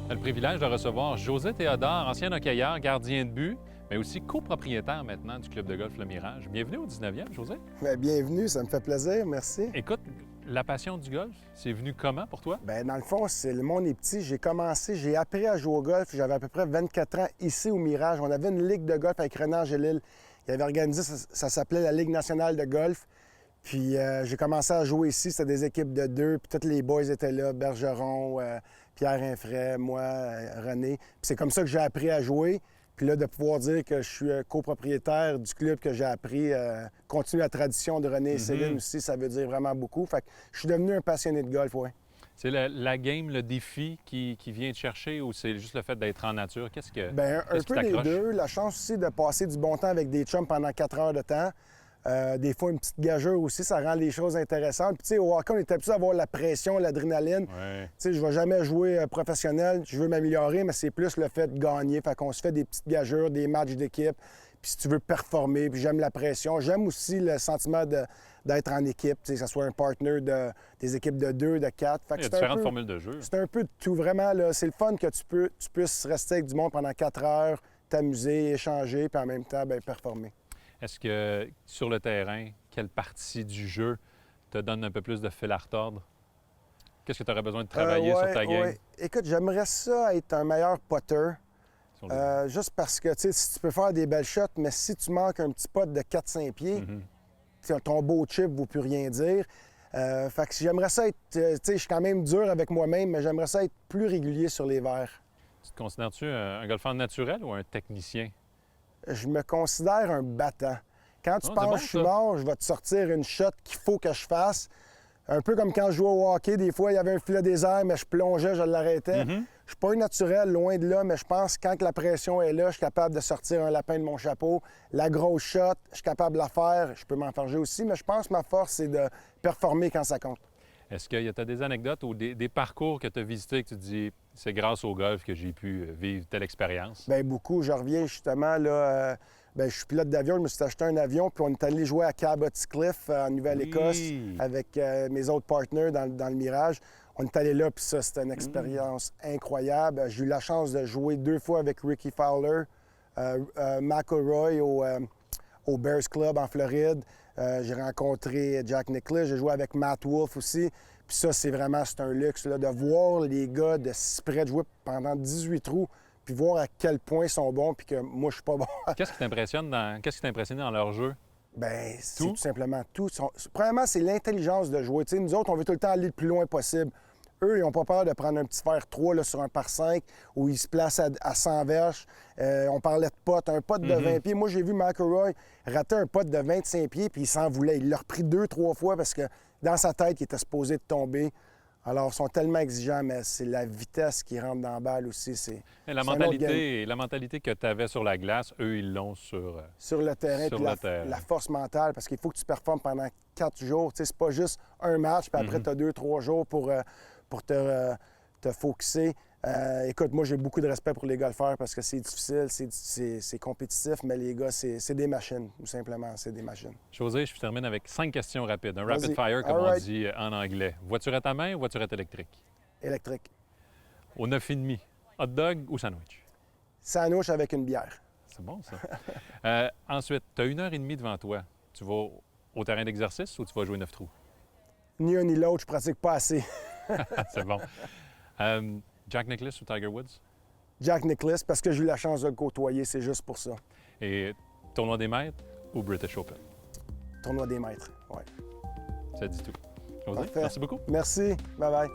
On a le privilège de recevoir José Théodore, ancien hockeyeur, gardien de but, mais aussi copropriétaire maintenant du club de golf Le Mirage. Bienvenue au 19e, José. Bien, bienvenue, ça me fait plaisir, merci. Écoute, la passion du golf, c'est venu comment pour toi? Bien, dans le fond, le monde est petit. J'ai appris à jouer au golf. J'avais à peu près 24 ans ici au Mirage. On avait une ligue de golf avec René Angélil. Il avait organisé, ça s'appelait la Ligue nationale de golf. Puis j'ai commencé à jouer ici. C'était des équipes de deux. Puis tous les boys étaient là, Bergeron, Pierre Infray, moi, René. Puis c'est comme ça que j'ai appris à jouer. Puis là, de pouvoir dire que je suis copropriétaire du club que j'ai appris, continuer la tradition de René et Céline aussi, ça veut dire vraiment beaucoup. Fait que je suis devenu un passionné de golf, oui. C'est la game, le défi qui vient te chercher ou c'est juste le fait d'être en nature? Qu'est-ce que Bien, un qu'est-ce qui peu des t'accroche? deux. La chance aussi de passer du bon temps avec des chums pendant 4 heures de temps. Des fois, une petite gageure aussi, ça rend les choses intéressantes. Puis, tu sais, au hockey, on est habitué à avoir la pression, l'adrénaline. Ouais. Tu sais, je ne vais jamais jouer professionnel, je veux m'améliorer, mais c'est plus le fait de gagner. Fait qu'on se fait des petites gageures, des matchs d'équipe. Puis, si tu veux performer, puis j'aime la pression. J'aime aussi le sentiment d'être en équipe, tu sais, que ce soit un partner des équipes de 2, de 4. Fait que Il y a c'est un différentes peu- formules de jeu. C'est un peu de tout, vraiment. Là, c'est le fun que tu puisses rester avec du monde pendant 4 heures, t'amuser, échanger, puis en même temps, bien, performer. Est-ce que sur le terrain, quelle partie du jeu te donne un peu plus de fil à retordre? Qu'est-ce que tu aurais besoin de travailler sur ta game? ouais. Écoute, j'aimerais ça être un meilleur putter. Sur le- Juste parce que, tu sais, si tu peux faire des belles shots, mais si tu manques un petit putt de 4-5 pieds, Mhm. tu sais, ton beau chip ne vaut plus rien dire. Fait que j'aimerais ça être, tu sais, je suis quand même dur avec moi-même, mais j'aimerais ça être plus régulier sur les verres. Tu te considères-tu un golfeur naturel ou un technicien? Je me considère un battant. Quand tu Ah, c'est penses bon, que je suis ça. mort, je vais te sortir une shot qu'il faut que je fasse. Un peu comme quand je jouais au hockey, des fois, il y avait un filet désert, mais je plongeais, je l'arrêtais. Mhm. Je suis pas un naturel, loin de là, mais je pense que quand que la pression est là, je suis capable de sortir un lapin de mon chapeau. La grosse shot, je suis capable de la faire. Je peux m'enfarger aussi, mais je pense que ma force, c'est de performer quand ça compte. Est-ce qu'il y a des anecdotes ou des parcours que tu as visités que tu te dis c'est grâce au golf que j'ai pu vivre telle expérience? Bien, beaucoup. Je reviens justement, là, bien, je suis pilote d'avion, je me suis acheté un avion, puis on est allé jouer à Cabot Cliff, en Nouvelle-Écosse, Oui. avec mes autres partenaires dans le Mirage. On est allé là, puis ça, c'était une expérience incroyable. J'ai eu la chance de jouer 2 fois avec Ricky Fowler, McElroy au Bears Club en Floride. J'ai rencontré Jack Nicklaus, j'ai joué avec Matt Wolff aussi. Puis ça, c'est un luxe, là, de voir les gars de si près de jouer pendant 18 trous, puis voir à quel point ils sont bons, puis que moi, je suis pas bon. Qu'est-ce qui qu'est-ce qui t'a impressionné dans leur jeu? Bien, c'est Tout? tout simplement tout. Premièrement, c'est l'intelligence de jouer. Tu sais, nous autres, on veut tout le temps aller le plus loin possible. Eux, ils n'ont pas peur de prendre un petit fer 3 là, sur un par 5 où ils se placent à 100 verges. On parlait de potes, un pote de 20 pieds. Moi, j'ai vu McElroy rater un pote de 25 pieds, puis il s'en voulait. Il l'a repris 2-3 fois parce que dans sa tête, il était supposé de tomber. Alors, ils sont tellement exigeants, mais c'est la vitesse qui rentre dans la balle aussi. C'est Et la c'est un autre game. mentalité que tu avais sur la glace, eux, ils l'ont sur... Sur le terrain, Sur puis le terrain. la force mentale, parce qu'il faut que tu performes pendant 4 jours. Tu sais, c'est pas juste un match, puis après, tu as 2-3 jours pour te focusser. Écoute, moi, j'ai beaucoup de respect pour les golfeurs parce que c'est difficile, c'est compétitif, mais les gars, c'est des machines, tout simplement, c'est des machines. José, je termine avec 5 questions rapides. Un Vas-y. rapid fire, comme All on right. dit en anglais. Voiture à ta main ou voiturette électrique? Électrique. Au 9,5, hot dog ou sandwich? Sandwich avec une bière. C'est bon, ça. Ensuite, tu as 1h30 devant toi. Tu vas au terrain d'exercice ou tu vas jouer 9 trous? Ni un ni l'autre, je pratique pas assez. C'est bon. Jack Nicklaus ou Tiger Woods? Jack Nicklaus, parce que j'ai eu la chance de le côtoyer, c'est juste pour ça. Et tournoi des maîtres ou British Open? Tournoi des maîtres, ouais. Ça dit tout. José, Parfait. merci beaucoup. Merci, bye-bye.